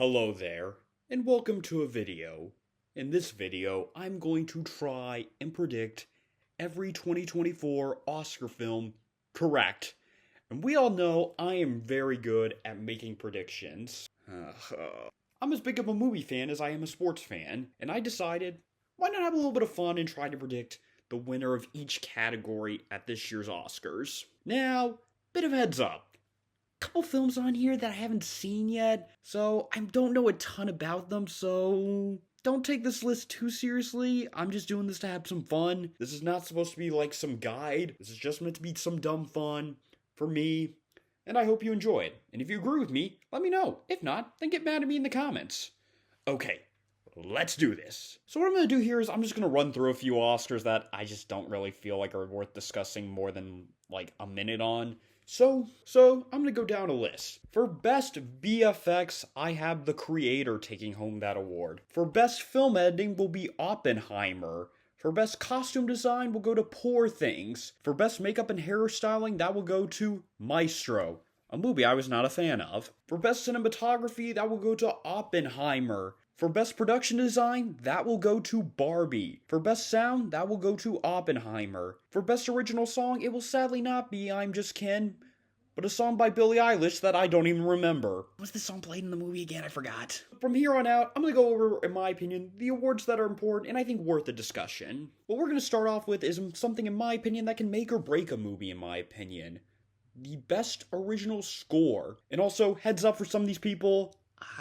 Hello there, and welcome to a video. In this video, I'm going to try and predict every 2024 Oscar film correct. And we all know I am very good at making predictions. I'm as big of a movie fan as I am a sports fan, and I decided, why not have a little bit of fun and try to predict the winner of each category at this year's Oscars. Now, bit of heads up. Couple films on here that I haven't seen yet, so I don't know a ton about them, so don't take this list too seriously. I'm just doing this to have some fun. This is not supposed to be like some guide. This is just meant to be some dumb fun for me, and I hope you enjoy it. And if you agree with me, let me know. If not, then get mad at me in the comments. Okay, let's do this. So what I'm going to do here is I'm just going to run through a few Oscars that I just don't really feel like are worth discussing more than like a minute on. So I'm gonna go down a list. For Best VFX, I have The Creator taking home that award. For Best Film Editing will be Oppenheimer. For Best Costume Design, we'll go to Poor Things. For Best Makeup and Hairstyling, that will go to Maestro, a movie I was not a fan of. For Best Cinematography, that will go to Oppenheimer. For Best Production Design, that will go to Barbie. For Best Sound, that will go to Oppenheimer. For Best Original Song, it will sadly not be I'm Just Ken, but a song by Billie Eilish that I don't even remember. Was this song played in the movie again? I forgot. From here on out, I'm going to go over, in my opinion, the awards that are important and I think worth a discussion. What we're going to start off with is something, in my opinion, that can make or break a movie, in my opinion. The Best Original Score. And also, heads up for some of these people,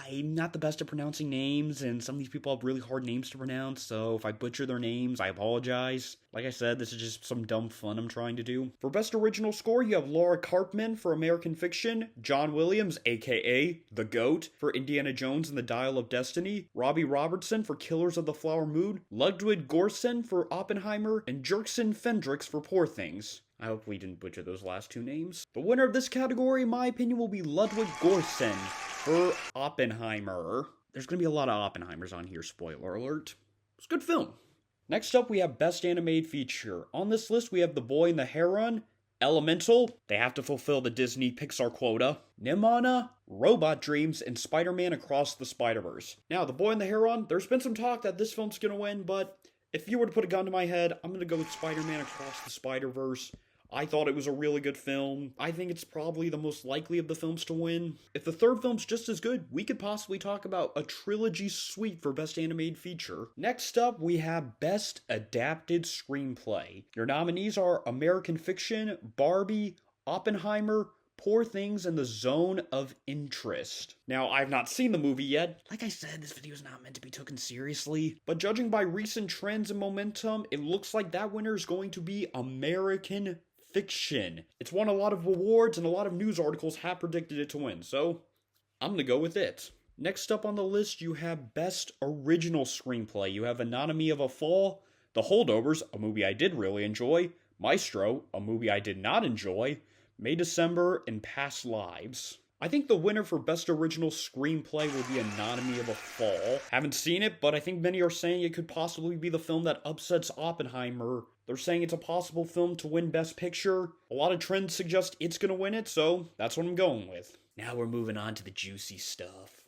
I'm not the best at pronouncing names, and some of these people have really hard names to pronounce, so if I butcher their names, I apologize. Like I said, this is just some dumb fun I'm trying to do. For Best Original Score, you have Laura Karpman for American Fiction, John Williams, aka The GOAT, for Indiana Jones and the Dial of Destiny, Robbie Robertson for Killers of the Flower Moon, Ludwig Göransson for Oppenheimer, and Jerkson Fendrix for Poor Things. I hope we didn't butcher those last two names. The winner of this category, in my opinion, will be Ludwig Göransson for Oppenheimer. There's going to be a lot of Oppenheimers on here, spoiler alert. It's a good film. Next up, we have Best Animated Feature. On this list, we have The Boy and the Heron, Elemental, they have to fulfill the Disney Pixar quota, Nimona, Robot Dreams, and Spider-Man Across the Spider-Verse. Now, The Boy and the Heron, there's been some talk that this film's going to win, but if you were to put a gun to my head, I'm going to go with Spider-Man Across the Spider-Verse. I thought it was a really good film. I think it's probably the most likely of the films to win. If the third film's just as good, we could possibly talk about a trilogy sweep for Best Animated Feature. Next up, we have Best Adapted Screenplay. Your nominees are American Fiction, Barbie, Oppenheimer, Poor Things, and The Zone of Interest. Now, I've not seen the movie yet. Like I said, this video is not meant to be taken seriously. But judging by recent trends and momentum, it looks like that winner is going to be American Fiction. It's won a lot of awards and a lot of news articles have predicted it to win, so I'm gonna go with it. Next up on the list, you have Best Original Screenplay. You have Anatomy of a Fall, The Holdovers, a movie I did really enjoy, Maestro, a movie I did not enjoy, May December, and Past Lives. I think the winner for Best Original Screenplay will be Anatomy of a Fall. Haven't seen it, but I think many are saying it could possibly be the film that upsets Oppenheimer. They're saying it's a possible film to win Best Picture. A lot of trends suggest it's gonna win it, so that's what I'm going with. Now we're moving on to the juicy stuff.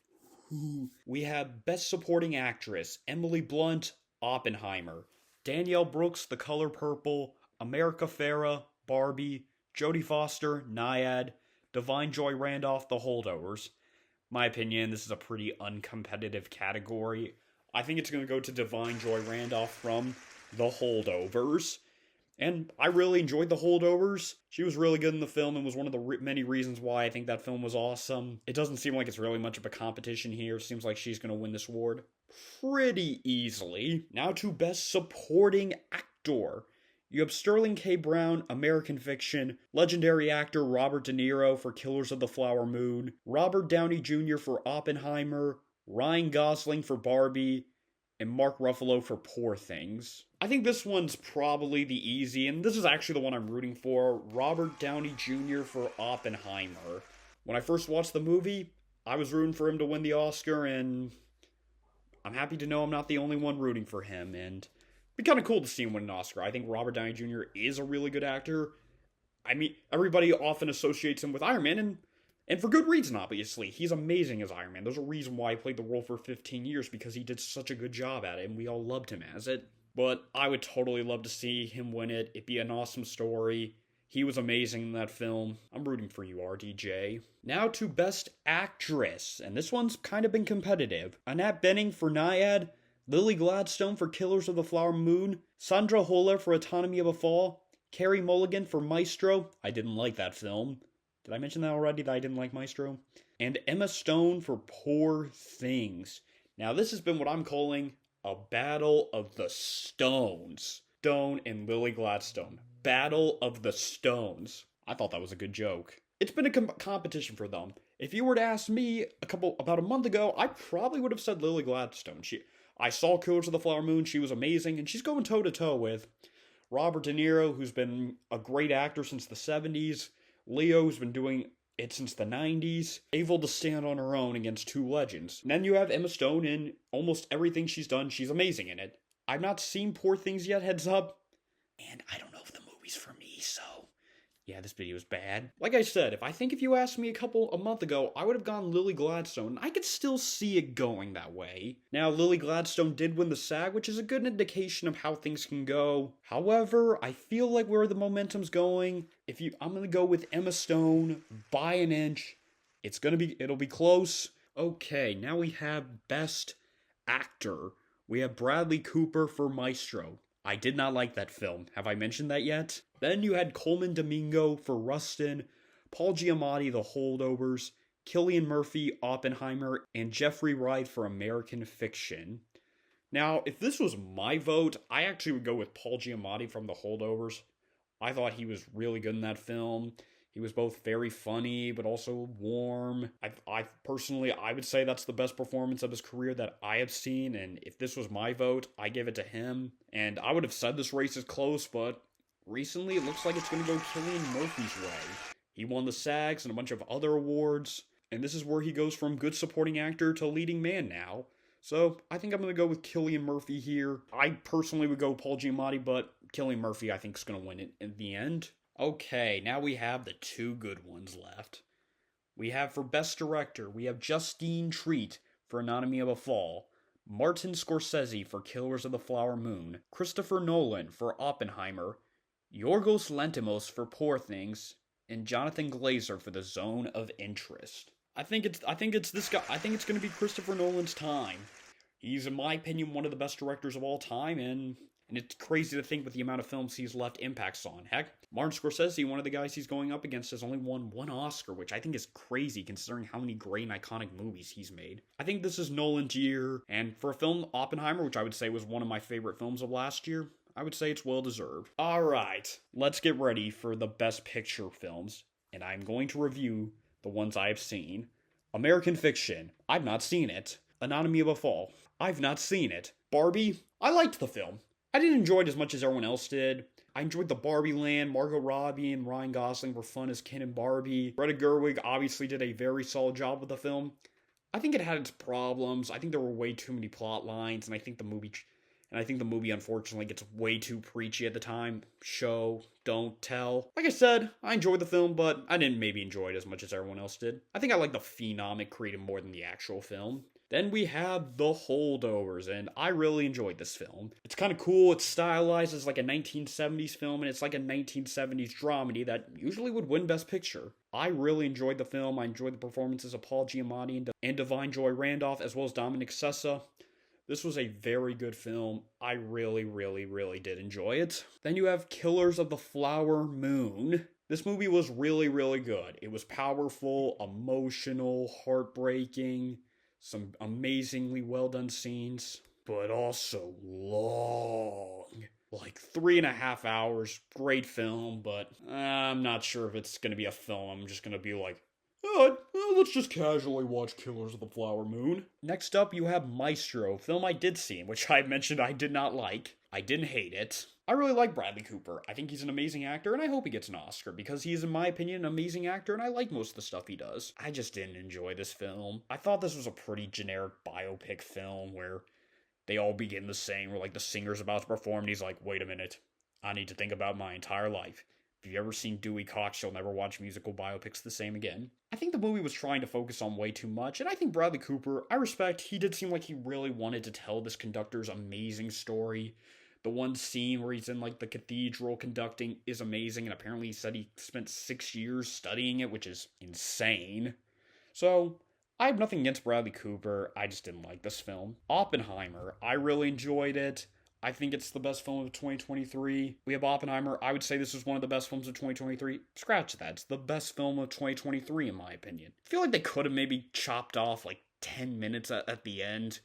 We have Best Supporting Actress, Emily Blunt, Oppenheimer, Danielle Brooks, The Color Purple, America Ferrera, Barbie, Jodie Foster, Nyad, Divine Joy Randolph, The Holdovers. My opinion, this is a pretty uncompetitive category. I think it's going to go to Divine Joy Randolph from The Holdovers. And I really enjoyed The Holdovers. She was really good in the film and was one of the many reasons why I think that film was awesome. It doesn't seem like it's really much of a competition here. Seems like she's going to win this award pretty easily. Now to Best Supporting Actor. You have Sterling K. Brown, American Fiction, legendary actor Robert De Niro for Killers of the Flower Moon, Robert Downey Jr. for Oppenheimer, Ryan Gosling for Barbie, and Mark Ruffalo for Poor Things. I think this one's probably the easy, and this is actually the one I'm rooting for, Robert Downey Jr. for Oppenheimer. When I first watched the movie, I was rooting for him to win the Oscar, and I'm happy to know I'm not the only one rooting for him, and it'd be kind of cool to see him win an Oscar. I think Robert Downey Jr. is a really good actor. I mean, everybody often associates him with Iron Man, And for good reason, obviously. He's amazing as Iron Man. There's a reason why he played the role for 15 years, because he did such a good job at it, and we all loved him as it. But I would totally love to see him win it. It'd be an awesome story. He was amazing in that film. I'm rooting for you, RDJ. Now to Best Actress, and this one's kind of been competitive. Annette Bening for Naiad, Lily Gladstone for Killers of the Flower Moon, Sandra Hüller for Autonomy of a Fall, Carey Mulligan for Maestro. I didn't like that film. Did I mention that already, that I didn't like Maestro? And Emma Stone for Poor Things. Now, this has been what I'm calling a battle of the Stones. Stone and Lily Gladstone. Battle of the Stones. I thought that was a good joke. It's been a competition for them. If you were to ask me about a month ago, I probably would have said Lily Gladstone. I saw Killers of the Flower Moon. She was amazing, and she's going toe-to-toe with Robert De Niro, who's been a great actor since the 70s. Leo, who's been doing it since the 90s. Able to stand on her own against two legends. And then you have Emma Stone in almost everything she's done. She's amazing in it. I've not seen Poor Things yet, heads up. And I don't know if the movie's for me, so yeah, this video is bad. Like I said, if you asked me a month ago, I would have gone Lily Gladstone. I could still see it going that way. Now, Lily Gladstone did win the SAG, which is a good indication of how things can go. However, I feel like where the momentum's going, I'm gonna go with Emma Stone by an inch. It'll be close. Okay, now we have Best Actor. We have Bradley Cooper for Maestro. I did not like that film. Have I mentioned that yet? Then you had Coleman Domingo for Rustin, Paul Giamatti, The Holdovers, Cillian Murphy, Oppenheimer, and Jeffrey Wright for American Fiction. Now, if this was my vote, I actually would go with Paul Giamatti from The Holdovers. I thought he was really good in that film. He was both very funny, but also warm. I personally, I would say that's the best performance of his career that I have seen, and if this was my vote, I give it to him. And I would have said this race is close, but recently it looks like it's going to go Cillian Murphy's way. He won the SAGs and a bunch of other awards, and this is where he goes from good supporting actor to leading man now. So I think I'm going to go with Cillian Murphy here. I personally would go Paul Giamatti, but Cillian Murphy I think is going to win it in the end. Okay, now we have the two good ones left. We have for Best Director, we have Justine Triet for Anatomy of a Fall, Martin Scorsese for Killers of the Flower Moon, Christopher Nolan for Oppenheimer, Yorgos Lanthimos for Poor Things, and Jonathan Glazer for The Zone of Interest. I think it's this guy. I think it's going to be Christopher Nolan's time. He's, in my opinion, one of the best directors of all time, and it's crazy to think with the amount of films he's left impacts on. Heck, Martin Scorsese, one of the guys he's going up against, has only won one Oscar, which I think is crazy considering how many great and iconic movies he's made. I think this is Nolan's year, and for a film, Oppenheimer, which I would say was one of my favorite films of last year, I would say it's well deserved. Alright, let's get ready for the Best Picture films, and I'm going to review the ones I have seen. American Fiction, I've not seen it. Anatomy of a Fall, I've not seen it. Barbie, I liked the film. I didn't enjoy it as much as everyone else did. I enjoyed the Barbie Land. Margot Robbie and Ryan Gosling were fun as Ken and Barbie. Greta Gerwig obviously did a very solid job with the film. I think it had its problems. I think there were way too many plot lines, and I think the movie unfortunately gets way too preachy at the time. Show, don't tell. Like I said, I enjoyed the film, but I didn't maybe enjoy it as much as everyone else did. I think I like the phenom it created more than the actual film. Then we have The Holdovers, and I really enjoyed this film. It's kind of cool, it's stylized as like a 1970s film, and it's like a 1970s dramedy that usually would win Best Picture. I really enjoyed the film. I enjoyed the performances of Paul Giamatti and Divine Joy Randolph, as well as Dominic Sessa. This was a very good film. I really, really, really did enjoy it. Then you have Killers of the Flower Moon. This movie was really, really good. It was powerful, emotional, heartbreaking, some amazingly well done scenes, but also long. Like 3.5 hours. Great film, but I'm not sure if it's gonna be a film. I'm just gonna be like, let's just casually watch Killers of the Flower Moon. Next up, you have Maestro, film I did see, which I mentioned I did not like. I didn't hate it. I really like Bradley Cooper. I think he's an amazing actor, and I hope he gets an Oscar, because he's, in my opinion, an amazing actor, and I like most of the stuff he does. I just didn't enjoy this film. I thought this was a pretty generic biopic film, where they all begin the same, where, like, the singer's about to perform, and he's like, wait a minute, I need to think about my entire life. If you've ever seen Dewey Cox, you'll never watch musical biopics the same again. I think the movie was trying to focus on way too much, and I think Bradley Cooper, I respect, he did seem like he really wanted to tell this conductor's amazing story. The one scene where he's in like the cathedral conducting is amazing, and apparently he said he spent 6 years studying it, which is insane. So, I have nothing against Bradley Cooper, I just didn't like this film. Oppenheimer, I really enjoyed it. I think it's the best film of 2023. We have Oppenheimer. I would say this is one of the best films of 2023. Scratch that. It's the best film of 2023, in my opinion. I feel like they could have maybe chopped off like 10 minutes at the end,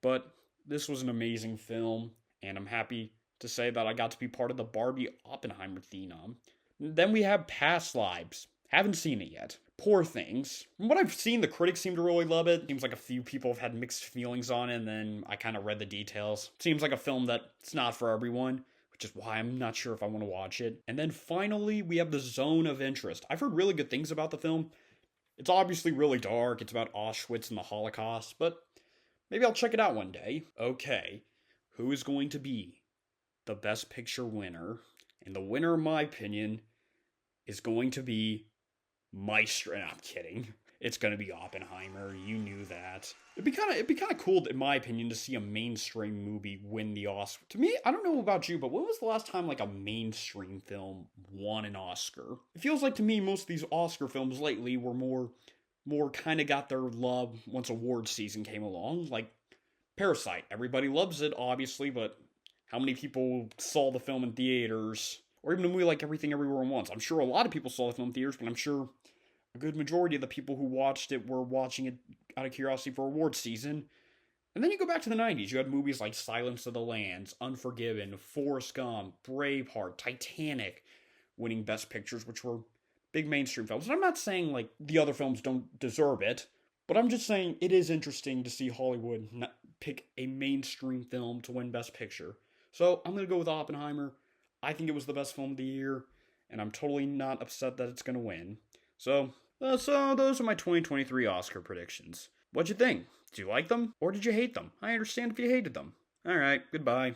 but this was an amazing film, and I'm happy to say that I got to be part of the Barbie Oppenheimer phenom. Then we have Past Lives. Haven't seen it yet. Poor Things. From what I've seen, the critics seem to really love it. Seems like a few people have had mixed feelings on it, and then I kind of read the details. Seems like a film that's not for everyone, which is why I'm not sure if I want to watch it. And then finally, we have The Zone of Interest. I've heard really good things about the film. It's obviously really dark. It's about Auschwitz and the Holocaust, but maybe I'll check it out one day. Okay, who is going to be the Best Picture winner? And the winner, in my opinion, is going to be Maestro. No, I'm kidding. It's gonna be Oppenheimer. You knew that. It'd be kind of cool, in my opinion, to see a mainstream movie win the Oscar. To me, I don't know about you, but when was the last time like a mainstream film won an Oscar? It feels like to me most of these Oscar films lately were more kind of got their love once award season came along. Like Parasite, everybody loves it, obviously, but how many people saw the film in theaters? Or even a movie like Everything Everywhere at Once. I'm sure a lot of people saw the film in theaters, but I'm sure a good majority of the people who watched it were watching it out of curiosity for awards season. And then you go back to the 90s. You had movies like Silence of the Lambs, Unforgiven, Forrest Gump, Braveheart, Titanic winning Best Pictures, which were big mainstream films. And I'm not saying like the other films don't deserve it, but I'm just saying it is interesting to see Hollywood pick a mainstream film to win Best Picture. So I'm going to go with Oppenheimer. I think it was the best film of the year, and I'm totally not upset that it's going to win. So those are my 2023 Oscar predictions. What'd you think? Did you like them, or did you hate them? I understand if you hated them. Alright, goodbye.